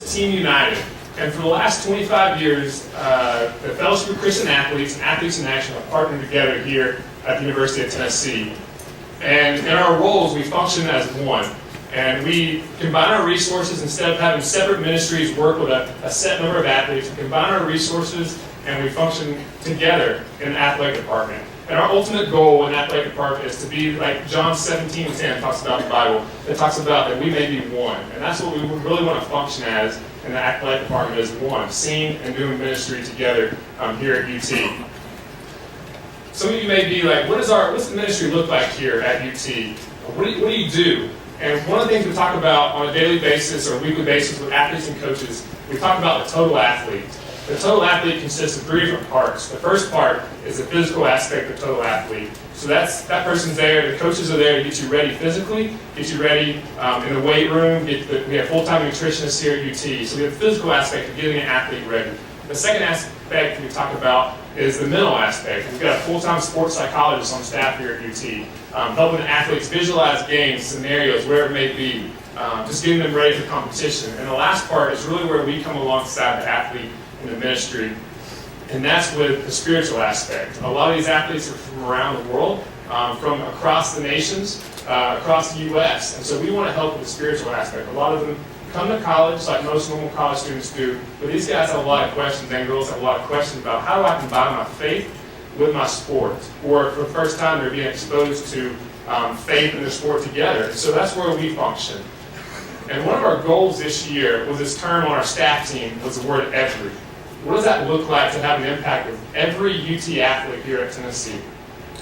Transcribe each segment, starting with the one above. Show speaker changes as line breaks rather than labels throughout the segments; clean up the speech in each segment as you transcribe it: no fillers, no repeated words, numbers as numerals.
Team United. And for the last 25 years, the Fellowship of Christian Athletes and Athletes in Action have partnered together here at the University of Tennessee. And in our roles, we function as one. And we combine our resources. Instead of having separate ministries work with a set number of athletes, we combine our resources and we function together in the athletic department. And our ultimate goal in the athletic department is to be like John 17:10 talks about in the Bible. It talks about that we may be one. And that's what we really want to function as in the athletic department, is one, seeing and doing ministry together here at UT. Some of you may be like, what's the ministry look like here at UT? What do you do? And one of the things we talk about on a daily basis or weekly basis with athletes and coaches, we talk about the total athlete. The total athlete consists of 3 different parts. The first part is the physical aspect of total athlete. So that person's there, the coaches are there to get you ready physically, get you ready in the weight room. We have full-time nutritionists here at UT. So we have the physical aspect of getting an athlete ready. The second aspect we talk about is the mental aspect. We've got a full-time sports psychologist on staff here at UT, helping the athletes visualize games, scenarios, wherever it may be, just getting them ready for competition. And the last part is really where we come alongside the athlete in the ministry, and that's with the spiritual aspect. A lot of these athletes are from around the world, from across the nations, across the U.S., and so we want to help with the spiritual aspect. A lot of them come to college like most normal college students do, but these guys have a lot of questions, and girls have a lot of questions about how do I combine my faith with my sport, or for the first time they're being exposed to faith and their sport together. And so that's where we function. And one of our goals this year was this term on our staff team was the word every. What does that look like to have an impact with every UT athlete here at Tennessee?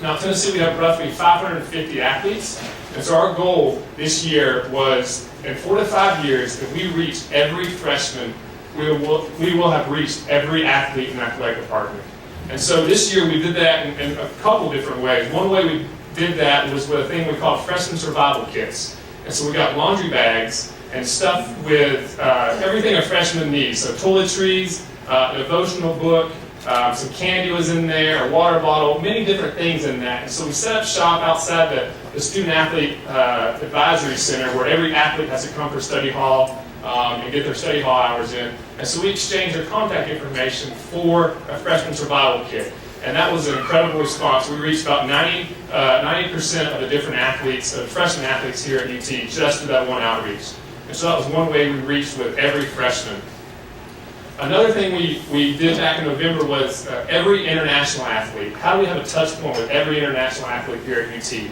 Now, at Tennessee, we have roughly 550 athletes. And so our goal this year was, in 4 to 5 years, if we reach every freshman, we will have reached every athlete in the athletic department. And so this year, we did that in a couple different ways. One way we did that was with a thing we call freshman survival kits. And so we got laundry bags and stuff with everything a freshman needs. So toiletries, a devotional book, some candy was in there, a water bottle, many different things in that. And so we set up shop outside the Student Athlete Advisory Center, where every athlete has to come for study hall and get their study hall hours in. And so we exchanged their contact information for a freshman survival kit. And that was an incredible response. We reached about 90% of the different athletes, freshman athletes here at UT, just through that one outreach. And so that was one way we reached with every freshman. Another thing we did back in November was every international athlete. How do we have a touch point with every international athlete here at UT?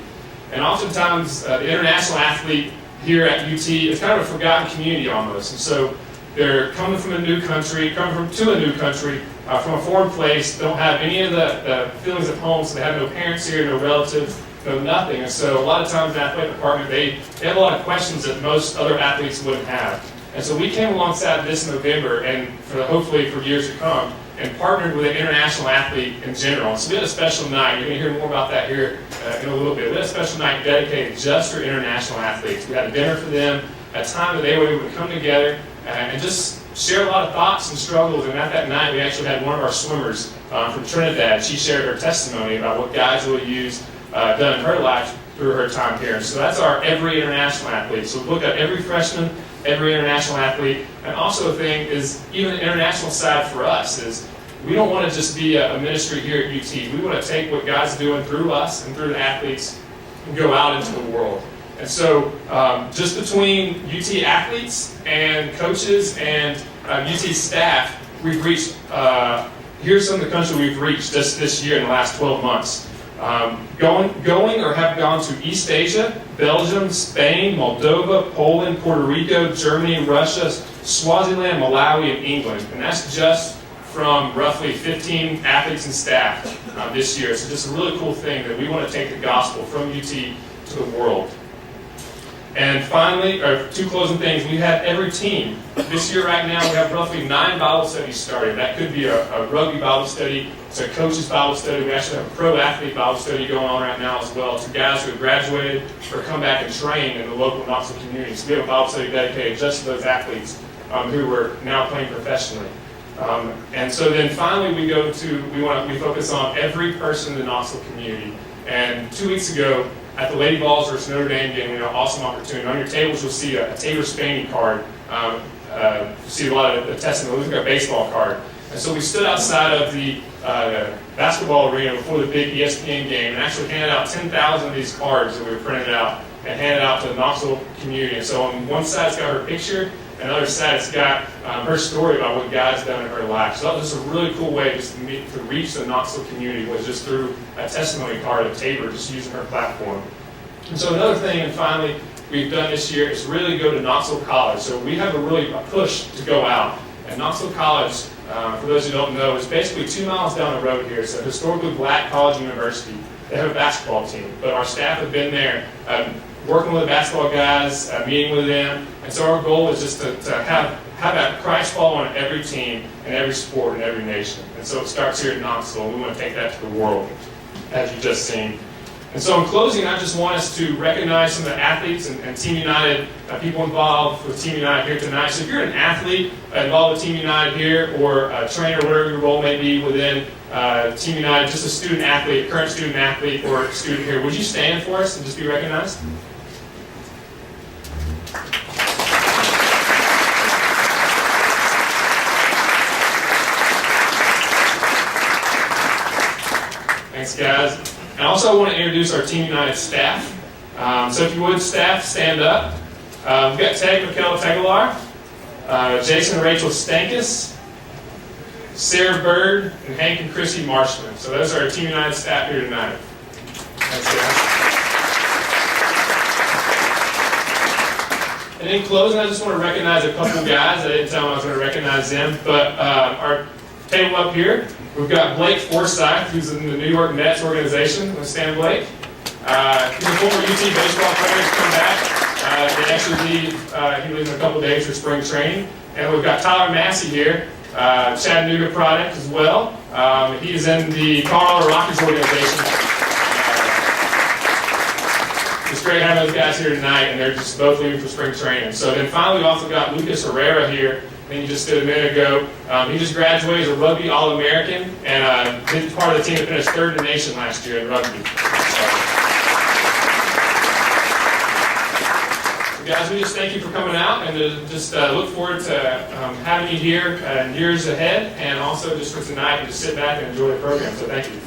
And oftentimes, the international athlete here at UT is kind of a forgotten community almost. And so they're coming from a new country, from a foreign place, don't have any of the feelings of home, so they have no parents here, no relatives, no nothing. And so a lot of times in the athletic department, they have a lot of questions that most other athletes wouldn't have. And so we came alongside this November, and hopefully for years to come, and partnered with an international athlete in general. So we had a special night. You're going to hear more about that here in a little bit. We had a special night dedicated just for international athletes. We had a dinner for them, a time that they were able to come together and just share a lot of thoughts and struggles. And at that night, we actually had one of our swimmers from Trinidad. She shared her testimony about what God's really used done in her life through her time here. So that's our every international athlete. So we look at every freshman, every international athlete, and also the thing is, even the international side for us is, we don't want to just be a ministry here at UT. We want to take what God's doing through us and through the athletes and go out into the world. And so just between UT athletes and coaches and UT staff, we've reached, here's some of the countries we've reached just this year in the last 12 months. Going or have gone to East Asia, Belgium, Spain, Moldova, Poland, Puerto Rico, Germany, Russia, Swaziland, Malawi, and England. And that's just from roughly 15 athletes and staff this year. So just a really cool thing that we want to take the gospel from UT to the world. And finally, 2 closing things. We have every team. This year right now we have roughly 9 Bible studies started. That could be a rugby Bible study, it's a coach's Bible study. We actually have a pro athlete Bible study going on right now as well. To guys who have graduated or come back and train in the local Knoxville community. So we have a Bible study dedicated just to those athletes who are now playing professionally. And so then finally we focus on every person in the Knoxville community. And 2 weeks ago, at the Lady Vols versus Notre Dame game, we had an awesome opportunity. On your tables, you'll see a Taylor Spaney card see a lot of testimony. Look at our baseball card. And so we stood outside of the basketball arena before the big ESPN game and actually handed out 10,000 of these cards that we printed out and handed out to the Knoxville community. And so on one side it's got her picture, and the other side it's got her story about what God's done in her life. So that was just a really cool way just to reach the Knoxville community, was just through a testimony card at Tabor, just using her platform. And so another thing, and finally, we've done this year is really go to Knoxville College. So we have a push to go out. And Knoxville College, for those who don't know, is basically 2 miles down the road here. It's a historically black college university. They have a basketball team, but our staff have been there working with the basketball guys, meeting with them. And so our goal is just to have that Christ following on every team and every sport and every nation. And so it starts here at Knoxville. We want to take that to the world, as you've just seen. And so in closing, I just want us to recognize some of the athletes and Team United, people involved with Team United here tonight. So if you're an athlete involved with Team United here, or a trainer, whatever your role may be within Team United, just a student athlete, current student athlete, or a student here, would you stand for us and just be recognized? Thanks, guys. And also I want to introduce our Team United staff. So if you would, staff, stand up. We've got Teg Mikel Tegelar, Jason and Rachel Stankus, Sarah Bird, and Hank and Chrissy Marshman. So those are our Team United staff here tonight. Thanks, guys. And in closing, I just want to recognize a couple guys. I didn't tell them I was going to recognize them, but our table up here, we've got Blake Forsythe, who's in the New York Nets organization. Let's stand, Blake. He's a former UT baseball player. He's come back. They actually leave. He leaves in a couple days for spring training. And we've got Tyler Massey here, Chattanooga product as well. He's in the Colorado Rockies organization. It's great having those guys here tonight, and they're just both leaving for spring training. So then finally, we've also got Lucas Herrera here. I think he just did a minute ago. He just graduated as a rugby All-American, and he's part of the team that finished third in the nation last year in rugby. So guys, we just thank you for coming out, and just look forward to having you here in years ahead, and also just for tonight, and just sit back and enjoy the program. So thank you.